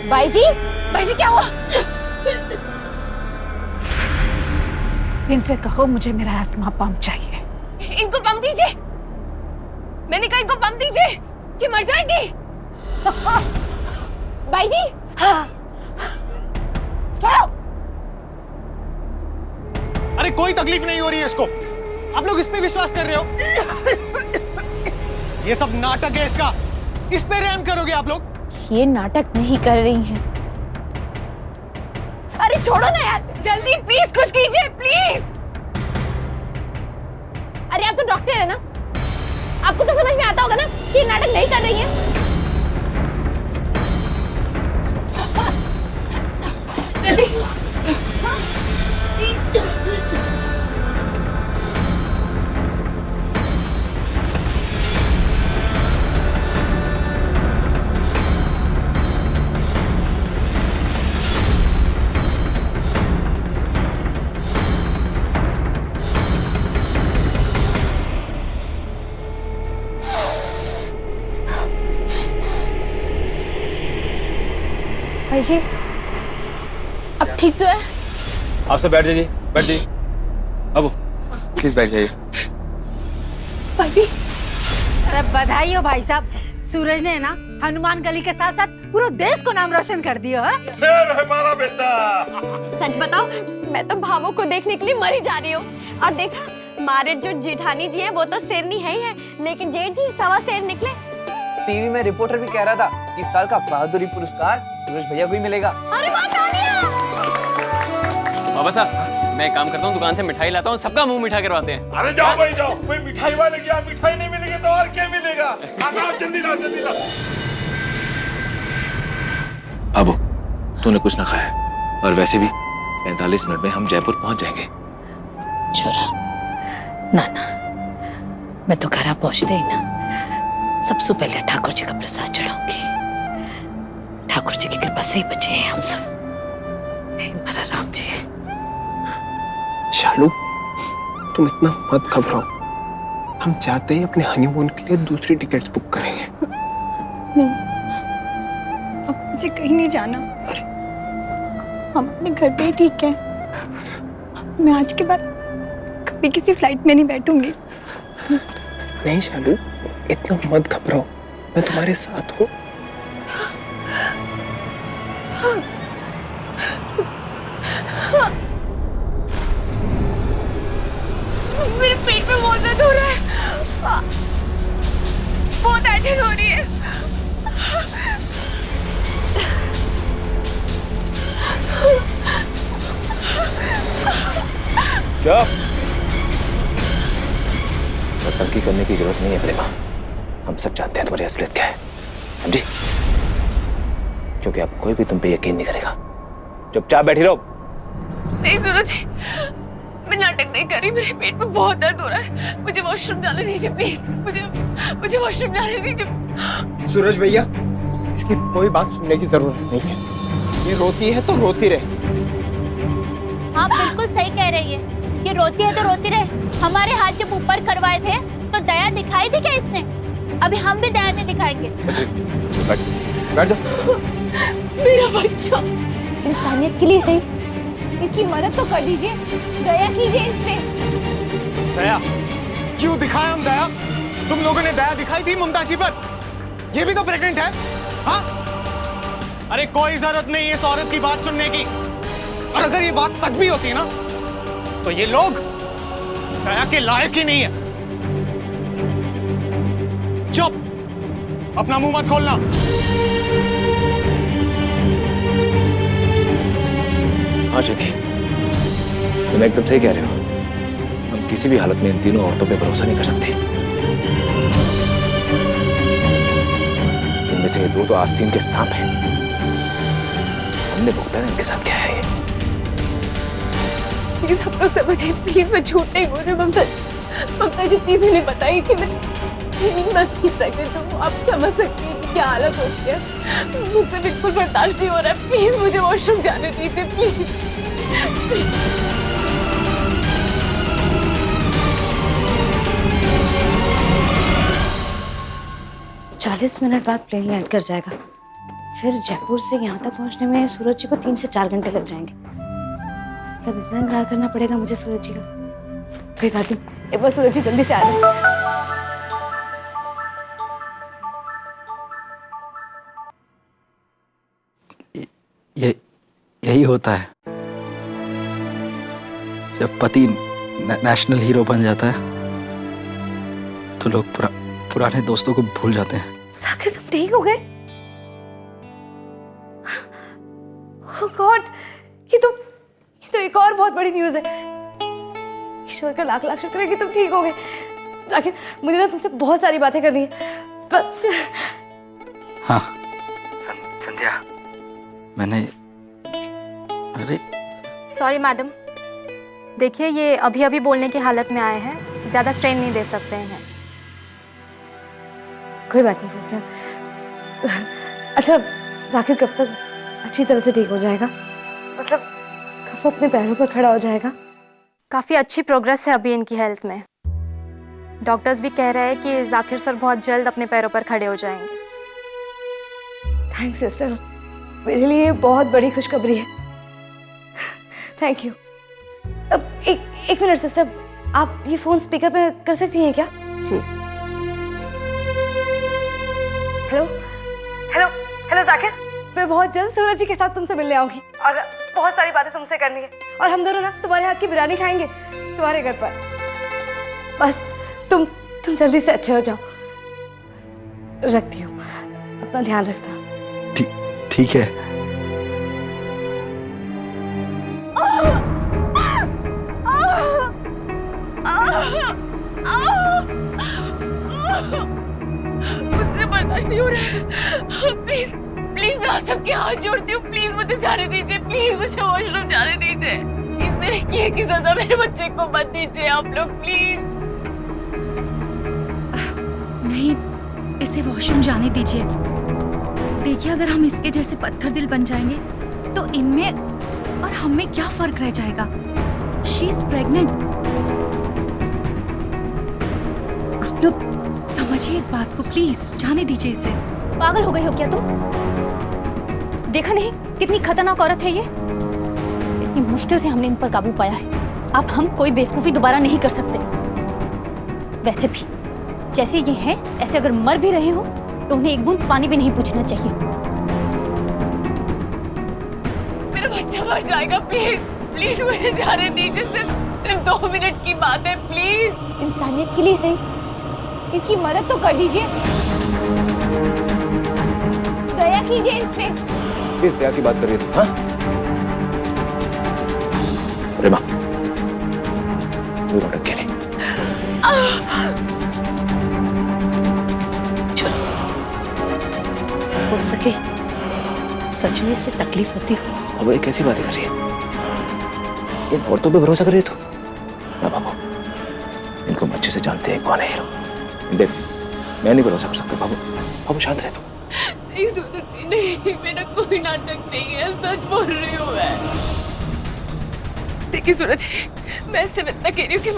भाई जी क्या हुआ? इनसे कहो मुझे मेरा एस्मा पंप चाहिए। इनको पंप दीजिए। मैंने कहा इनको पंप दीजिए कि मर जाएंगी। भाई जी छोड़ो। अरे कोई तकलीफ नहीं हो रही है इसको, आप लोग इस पे विश्वास कर रहे हो? ये सब नाटक है इसका, इस पे रहम करोगे आप लोग? ये नाटक नहीं कर रही हैं। अरे छोड़ो ना यार, जल्दी प्लीज कुछ कीजिए प्लीज। अरे आप तो डॉक्टर है ना, आपको तो समझ में आता होगा ना कि नाटक नहीं कर रही हैं। जल्दी प्लीज। भाई जी अब ठीक तो है? आप सब बैठ जाइए, बैठ जाइए। अब प्लीज बैठ जाइए। भाई जी अरे बधाई हो भाई साहब, सूरज ने ना हनुमान गली के साथ साथ पूरे देश को नाम रोशन कर दिया है। शेर है हमारा बेटा। सच बताओ, मैं तो भावों को देखने के लिए मरी जा रही हूँ। और देखा, हमारे जो जेठानी जी हैं वो तो शेरनी है ही है, लेकिन जेठ जी सवा शेर निकले। टीवी में रिपोर्टर भी कह रहा था कि इस साल का बहादुरी पुरस्कार सूरज भैया को ही मिलेगा। अरे वाह तालियां! बाबा साहब मैं एक काम करता हूँ, दुकान से मिठाई लाता हूँ, सबका मुंह मीठा करवाते हैं। अरे जाओ भाई जाओ, कोई मिठाई वाले क्या मिठाई नहीं मिलेगी तो और क्या मिलेगा? लाओ जल्दी लाओ जल्दी लाओ। बाबू तूने कुछ ना खाया, और वैसे भी 45 मिनट में हम जयपुर पहुंच जाएंगे। छोरा ना मैं तो घर पहुंचते ही ना सबसे पहले ठाकुर जी का प्रसाद चढ़ाऊंगी। ठाकुर जी की कृपा से ही बचे हैं हम सब। हे हमारा राम जी। शालू तुम इतना मत घबराओ, हम चाहते हैं अपने हनीमून के लिए दूसरी टिकट्स बुक करेंगे। नहीं, अब मुझे कहीं नहीं जाना। हम अपने घर पे ही ठीक है। मैं आज के बाद कभी किसी फ्लाइट में नहीं बैठूंगी। नहीं शालू, इतना मत घबराओ, मैं तुम्हारे साथ हूँ। मेरे पेट में बहुत दर्द हो रहा है, बहुत एटेक हो रही है। चुप, नौटंकी करने की जरूरत नहीं है प्रेमा, हम सब जानते हैं तुम्हारी असलियत क्या है, समझी? क्योंकि अब कोई भी तुम पे यकीन नहीं करेगा। चुपचाप बैठी रहो। नहीं सूरज, मैं नाटक नहीं कर रही, मेरे पेट में बहुत दर्द हो रहा है, मुझे वॉशरूम जाने दीजिए प्लीज, मुझे वॉशरूम जाने दीजिए। सूरज भैया, इसकी कोई बात सुनने की जरूरत नहीं है, ये रोती है तो रोती रहे। आप बिल्कुल सही कह रही है, ये रोती है तो रोती रहे। हमारे हाथ जब ऊपर करवाए थे तो दया दिखाई थी क्या इसने? अभी हम भी दया नहीं दिखाएंगे। बैठ जाओ। मेरा बच्चा, इंसानियत के लिए सही इसकी मदद तो कर दीजिए, दया कीजिए इस पे। दया क्यों दिखाया हम दया? तुम लोगों ने दया दिखाई थी मुमताजी पर? ये भी तो प्रेग्नेंट है। हाँ? अरे कोई जरूरत नहीं है इस औरत की बात सुनने की, और अगर ये बात सच भी होती ना तो ये लोग दया के लायक ही नहीं है। चुप, अपना मुंह मत खोलना। हाँ शकी, तुम एकदम सही कह रहे हो, हम किसी भी हालत में इन तीनों औरतों पे भरोसा नहीं कर सकते। इनमें से ये दो तो आस्तीन के सांप हैं, हमने भुगता है इनके साथ क्या है। प्लीज आप लोग समझिए, प्लीज मैं झूठ नहीं बोल रही हूँ। ममता जी प्लीज उन्हें बताइए कि मैं 3 मंथ्स की प्रेग्नेंट हूँ। आप समझ सकती हैं कि क्या हालत होती है, मुझसे बिल्कुल बर्दाश्त नहीं हो रहा है। प्लीज मुझे वॉशरूम जाने दीजिए प्लीज। 40 मिनट बाद प्लेन लैंड कर जाएगा, फिर जयपुर से यहाँ तक पहुँचने में सूरज जी को 3 से 4 घंटे लग जाएंगे। मतलब इतना इंतजार करना पड़ेगा मुझे सूरज जी का। कोई बात नहीं, एक बार सूरज जी जल्दी से आ जाओ। यही होता है जब पति नेशनल हीरो बन जाता है तो लोग पुराने दोस्तों को भूल जाते हैं। सागर तुम ठीक हो गए? ओह गॉड, ये तो एक और बहुत बड़ी न्यूज़ है। ईश्वर का लाख लाख शुक्र है कि तुम ठीक हो गए। सागर मुझे ना तुमसे बहुत सारी बातें करनी है बस। हाँ संध्या, मैंने सॉरी मैडम, देखिए ये अभी अभी बोलने की हालत में आए हैं, ज्यादा स्ट्रेन नहीं दे सकते हैं। कोई बात नहीं सिस्टर। अच्छा जाकिर कब तक अच्छी तरह से ठीक हो जाएगा? मतलब कब वो अपने पैरों पर खड़ा हो जाएगा? काफी अच्छी प्रोग्रेस है अभी इनकी हेल्थ में। डॉक्टर्स भी कह रहे हैं कि जाकिर सर बहुत जल्द अपने पैरों पर खड़े हो जाएंगे। थैंक्स सिस्टर, मेरे लिए बहुत बड़ी खुशखबरी है। Thank you. अब एक मिनट सिस्टर, आप ये फोन स्पीकर पे कर सकती हैं क्या? जी। हेलो हेलो हेलो जाकिर, मैं बहुत जल्द सूरज जी के साथ तुमसे मिलने आऊंगी और बहुत सारी बातें तुमसे करनी है। और हम दोनों ना तुम्हारे हाथ की बिरयानी खाएंगे तुम्हारे घर पर। बस तुम जल्दी से अच्छे हो जाओ। रखती हूँ, अपना ध्यान रखना। ठीक है। मुझसे बर्दाश्त नहीं हो रहा है। प्लीज प्लीज मैं आप सबके हाथ जोड़ती हूँ, प्लीज मुझे जाने दीजिए, प्लीज मुझे वॉशरूम जाने दीजिए। प्लीज मेरे किए की सजा मेरे बच्चे को मत दीजिए आप लोग, प्लीज। नहीं, इसे वॉशरूम जाने दीजिए। देखिए अगर हम इसके जैसे पत्थर दिल बन जाएंगे तो इनमें और हम में क्या फर्क रह जाएगा? She is pregnant. आप लोग समझिए इस बात को, प्लीज जाने दीजिए इसे। पागल हो गए हो क्या तुम? देखा नहीं कितनी खतरनाक औरत है ये? इतनी मुश्किल से हमने इन पर काबू पाया है। अब हम कोई बेवकूफी दोबारा नहीं कर सकते। वैसे भी जैसे ये हैं, ऐसे अगर मर भी रहे हो तो उन्हें एक बूंद पानी भी नहीं पूछना चाहिए। मेरा बच्चा मर जाएगा, प्लीज प्लीज मुझे जाने दीजिए। सिर्फ 2 मिनट की बात है, प्लीज। इंसानियत के लिए सही इसकी मदद तो कर दीजिए, दया कीजिए इस पे। किस दया की बात कर रही है तू? हाँ? अरे माँ, वो रोटक के लिए हो सके सच में इससे तकलीफ होती हो। अब ये कैसी बातें कर रही है? इन औरतों पे भरोसा कर रही है तू? ना बाबू, इनको हम अच्छे से जानते हैं कौन है हीरो। देख, मैं नहीं भरोसा कर सकता। बाबू बाबू शांत रह तू। नहीं सूरज जी, नहीं, मेरा कोई नाटक नहीं है, सच बोल रही हूँ मैं। देखिए सूरज जी, मैं सिर्फ इतना कह रही हूँ कि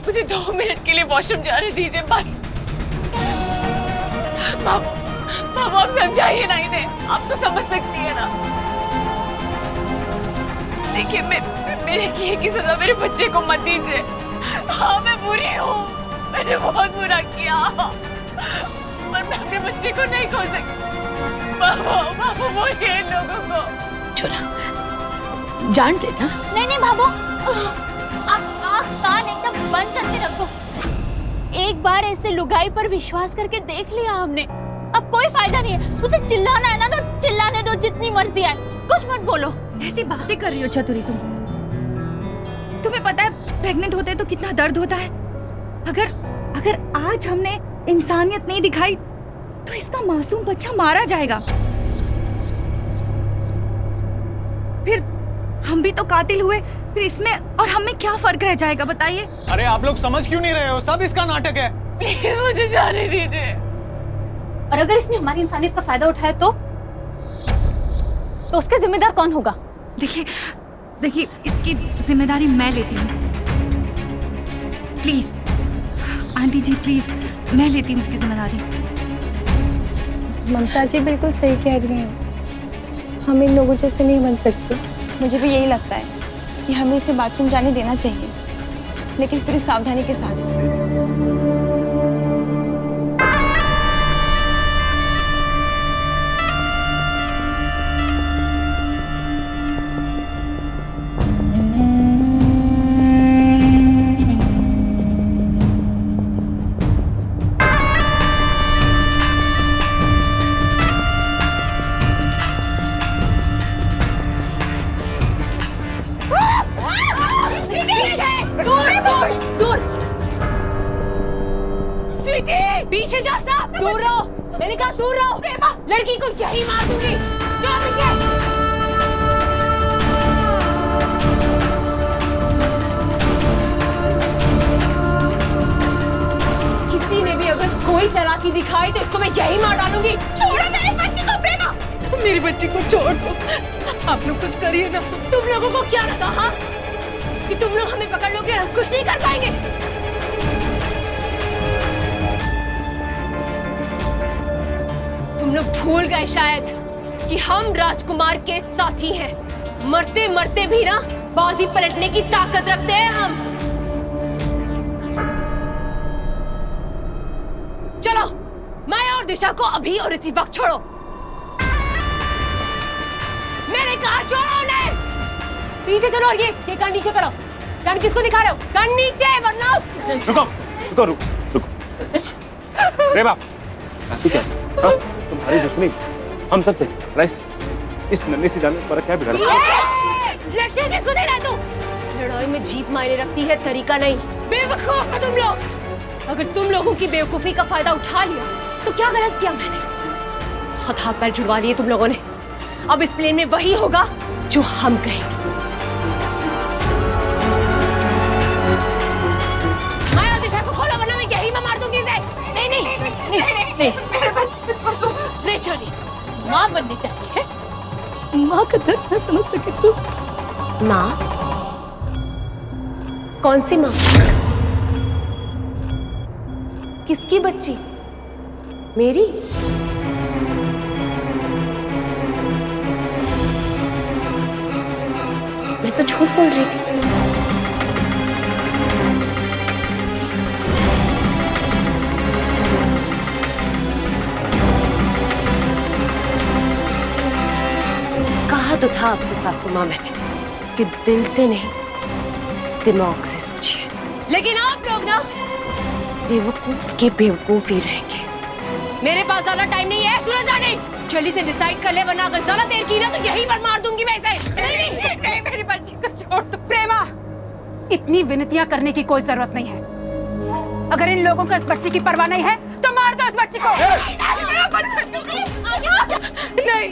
मुझे 2 मिनट के लिए वॉशरूम जाने दीजिए बस। बाबू आप समझाइए ना इन्हें, आप तो समझ सकती है ना। देखिए मेरे किए की सजा मेरे बच्चे को मत दीजिए। हाँ मैं बुरी हूँ, मैंने बहुत बुरा किया, पर मैं अपने बच्चे को नहीं खो सकती। बाबू बोलिए इन लोगों को। छोरा जान देना। नहीं बाबू, आप कान एकदम बंद करके रखो। एक बार ऐसे लुगाई पर विश्वास करके देख लिया हमने, अब कोई फायदा नहीं है। उसे चिल्लाना है ना, तो चिल्लाने दो जितनी मर्जी है, कुछ मत बोलो। ऐसी बातें कर रही हो चतुरी तुम? तुम्हें पता है प्रेग्नेंट होते तो कितना दर्द होता है? अगर आज हमने इंसानियत नहीं दिखाई तो इसका मासूम बच्चा मारा जाएगा। फिर हम भी तो कातिल हुए, फिर इसमें और हम में क्या फर्क रह जाएगा बताइए? अरे आप लोग समझ क्यों नहीं रहे हो? सब इसका नाटक है। प्लीज मुझे जाने दीजिए। और अगर इसने हमारी इंसानियत का फायदा उठाया तो उसका जिम्मेदार कौन होगा? देखिए इसकी जिम्मेदारी मैं लेती हूँ। प्लीज आंटी जी, प्लीज मैं लेती हूँ इसकी जिम्मेदारी। ममता जी बिल्कुल सही कह रही हैं। हम इन लोगों जैसे नहीं बन सकते। मुझे भी यही लगता है कि हमें इसे बाथरूम जाने देना चाहिए, लेकिन पूरी सावधानी के साथ। पीछे जा साहब, दूर रहो। मैंने कहा दूर रहो। लड़की को यही मार दूंगी। जाओ पीछे। किसी ने भी अगर कोई चालाकी दिखाई तो इसको मैं यही मार डालूंगी। छोड़ो मेरे बच्ची को प्रेमा। मेरी बच्ची को छोड़ दो। आप लोग कुछ करिए ना। तुम लोगों को क्या लगा हाँ कि तुम लोग हमें पकड़ लोगे और हम कुछ नहीं कर पाएंगे? तुम लोग भूल गए शायद कि हम राजकुमार के साथी हैं। मरते मरते भी ना बाजी पलटने की ताकत रखते हैं हम। चलो माया और दिशा को अभी और इसी वक्त छोड़ो। मैंने कहा छोड़ो उन्हें। पीछे चलो और ये गन नीचे करो। गन किसको दिखा रहे हो? गन नीचे वरना। रुको रुको रुको। रे बाप ठीक है। तुम्हारी दुश्मनी हम सब से राइस इस नन्ही सी जान में फर्क क्या बिगाड़ा? लेक्चर किसको दे रहा है तू? लड़ाई में जीत मायने रखती है, तरीका नहीं। बेवकूफ हो तुम लोग। अगर तुम लोगों की बेवकूफी का फायदा उठा लिया तो क्या गलत किया मैंने? बहुत हाथ पैर जुड़वा लिए तुम लोगों ने। अब इस प्लेन में वही होगा जो हम कहेंगे। माया दिशा को खोलो वरना मैं यही मार दूंगी इसे। नहीं नहीं नहीं नहीं मेरे बच्चे को छोड़ दो। नहीं छोड़ी, माँ बनने चाहिए है। माँ का दर्द न समझ सके तू? माँ? कौन सी माँ? किसकी बच्ची? मेरी? मैं तो झूठ बोल रही थी। कहा तो था आपसे सासू माँ मैंने कि दिल से नहीं दिमाग से सोचिए, लेकिन आप लोग ना बेवकूफ के बेवकूफ ही रहेंगे। मेरे पास ज्यादा टाइम नहीं है सूरज रानी। जल्दी से डिसाइड कर ले वरना अगर ज्यादा देर की ना तो यहीं पर मार दूंगी मैं इसे। नहीं मेरी बच्ची को छोड़ दो। प्रेमा, इतनी विनतियां करने की कोई जरूरत नहीं है। अगर इन लोगों को इस बच्ची की परवाह नहीं है तो मार दो इस बच्ची को। मेरा बच्चा नहीं,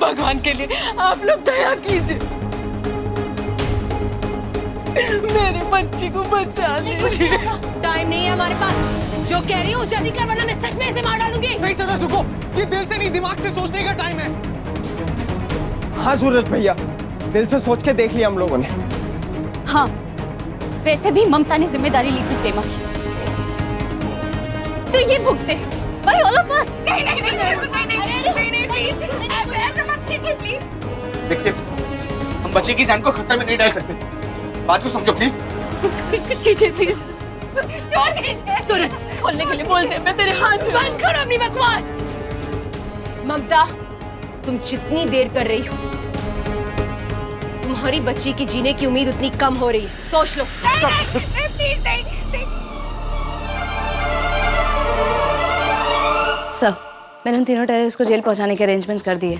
भगवान के लिए आप लोग दया कीजिए, मेरे बच्ची को बचा लीजिए। टाइम नहीं है हमारे पास। जो कह रही हूँ जल्दी कर वरना मैं सच में इसे मार डालूंगी। नहीं सरस रुको, ये दिल से नहीं दिमाग से सोचने का टाइम है। हाँ सूरज भैया, दिल से सोच के देख लिया हम लोगों ने। हाँ, वैसे भी ममता ने जिम्मेदारी ली थी प्रेमा की, तो ये भुगते भाई ऑल ऑफ अस। नहीं नहीं नहीं नहीं प्लीज ऐसे मत कीजिए प्लीज। देखिए हम बच्चे की जान को खतरे में नहीं डाल सकते, बात को समझो प्लीज। कुछ कीजिए प्लीज। छोड़ दीजिए। सूरज खोलने के लिए बोलते मैं तेरे हाथ बंद करो अपनी बकवास। ममता तुम जितनी देर कर रही हो तुम्हारी बच्ची की जीने की उम्मीद उतनी कम हो रही है। सोच लो। प्लीज नहीं। सर मैंने उन तीनों टेररिस्ट को जेल पहुंचाने के अरेंजमेंट्स कर दिए।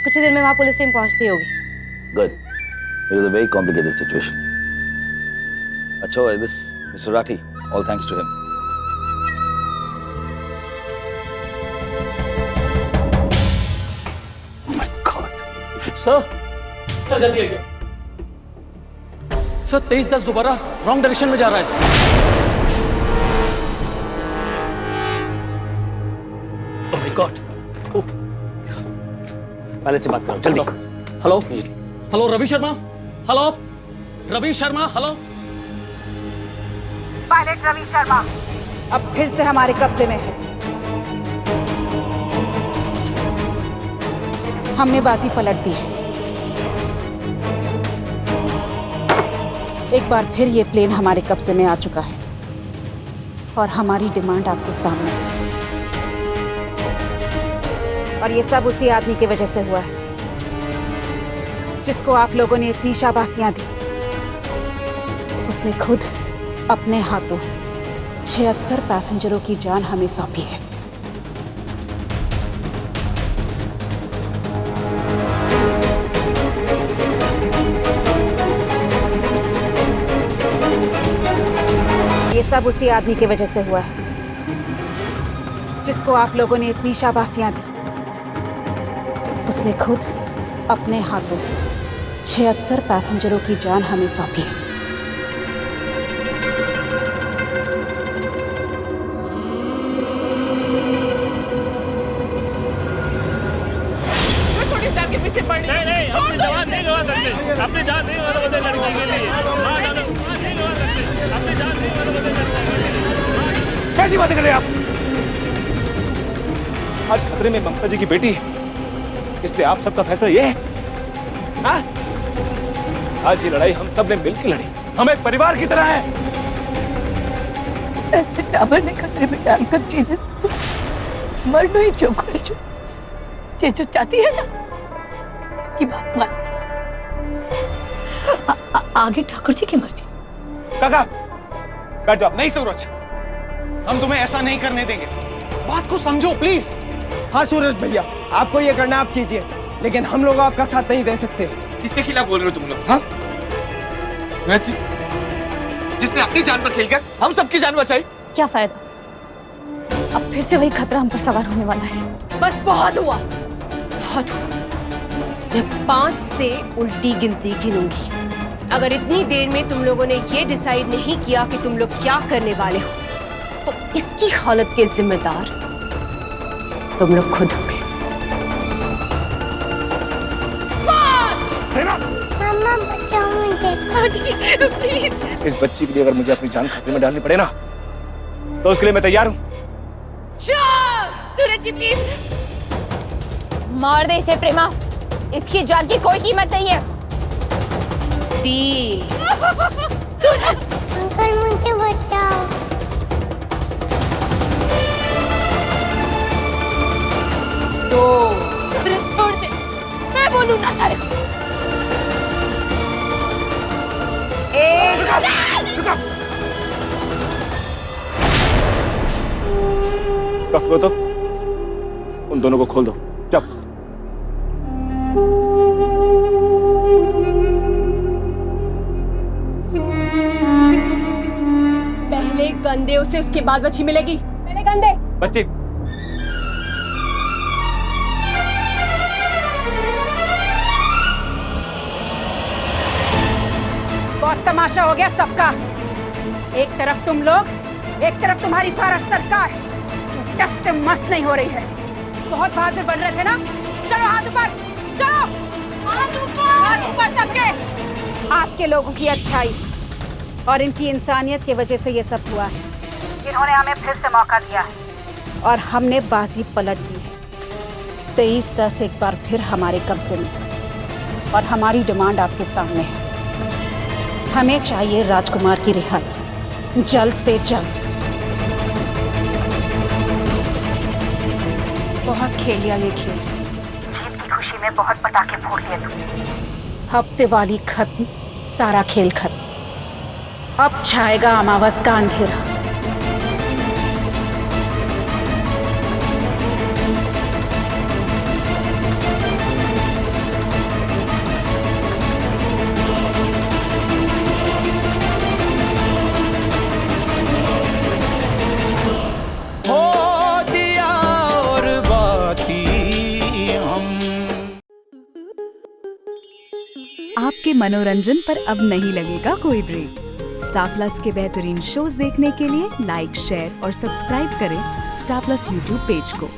कुछ ही देर में वहां पुलिस टीम पहुंचती होगी। Good. It was a very complicated situation. Acho, this Mr. Rathi. All thanks to him. Oh my God. Sir जल्दी आइए। सर 2310 दोबारा रॉन्ग डायरेक्शन में जा रहा है। Oh my God. पहले से बात करो जल्दी। Hello hello Ravi Sharma. Hello Ravi Sharma. Hello pilot Ravi Sharma अब फिर से हमारे कब्जे में है। हमने बाजी पलट दी है। एक बार फिर ये प्लेन हमारे कब्जे में आ चुका है और हमारी डिमांड आपके सामने है। और ये सब उसी आदमी की वजह से हुआ है जिसको आप लोगों ने इतनी शाबाशियां दी। उसने खुद अपने हाथों 76 पैसेंजरों की जान हमें सौंपी है। ये सब उसी आदमी की वजह से हुआ है जिसको आप लोगों ने इतनी शाबाशियां दी। उसने खुद अपने हाथों 76 पैसेंजरों की जान हमें सौंपी है। नहीं, अपनी जान नहीं गवा सकते, अपनी जान नहीं गवा सकते लड़की के लिए। नहीं गवा सकते, अपनी जान नहीं गवा सकते लड़की के लिए। कैसी बातें कर रहे हैं आप? आज खतरे में ममता जी की बेटी है, इसलिए आप सबका फैसला ये है? हाँ? आज ये लड़ाई हम सब ने मिलकर लड़ी, हम एक परिवार की तरह हैं। ऐसे टावर ने खतरे में डालकर जीने से तो मरना ही चौक है। ये जो चाहती है ना की बात मान। आगे ठाकुर जी की मर्जी। काका बैठ जाओ। नहीं सूरज, हम तुम्हें ऐसा नहीं करने देंगे, बात को समझो प्लीज। हाँ सूरज भैया, आपको ये करना आप कीजिए, लेकिन हम लोग आपका साथ नहीं दे सकते। किसके खिलाफ बोल रहे हो तुम लोग? हाँ सूरज, जिसने अपनी जान पर खेल कर हम सबकी जान बचाई। क्या फायदा, अब फिर से वही खतरा हम पर सवार होने वाला है। बस बहुत हुआ, बहुत हुआ। मैं 5 से उल्टी गिनती गिनूंगी। अगर इतनी देर में तुम लोगों ने ये डिसाइड नहीं किया कि तुम लोग क्या करने वाले हो, तो इसकी हालत के जिम्मेदार तुम लोग खुद होंगे। मम्मा बचाओ मुझे। प्लीज। इस बच्ची के लिए अगर मुझे अपनी जान खतरे में डालनी पड़े ना, तो उसके लिए मैं तैयार हूँ। सूरज जी प्लीज। मार दे इसे प्रेमा, इसकी जान की कोई कीमत नहीं है। 3 अंकल मुझे बचाओ। 2 अरे छोड़ दे, मैं बोलूं ना तारे। 1 रखो तो उन दोनों को खोल दो। जाओ। पहले गंदे उसे, उसके बाद बच्ची मिलेगी। पहले गंदे बच्ची। बहुत तमाशा हो गया सबका। एक तरफ तुम लोग, एक तरफ तुम्हारी भारत सरकार जो टस से मस नहीं हो रही है। बहुत बहादुर बन रहे थे ना, चलो हाथ ऊपर, चलो हाथ ऊपर सबके। आपके लोगों की अच्छाई और इनकी इंसानियत की वजह से ये सब हुआ है। इन्होंने हमें फिर से मौका दिया है और हमने बाजी पलट दी है। 23-10 एक बार फिर हमारे कब्जे में, और हमारी डिमांड आपके सामने है। हमें चाहिए राजकुमार की रिहाई जल्द से जल्द। बहुत खेल लिया ये खेल, जीत की खुशी में बहुत पटाखे फोड़ लिए तुमने। अब दिवाली खत्म, सारा खेल खत्म। अब छाएगा अमावस का अंधेरा। आपके मनोरंजन पर अब नहीं लगेगा कोई ब्रेक। स्टार प्लस के बेहतरीन शोज देखने के लिए लाइक, शेयर और सब्सक्राइब करें स्टार प्लस यूट्यूब पेज को।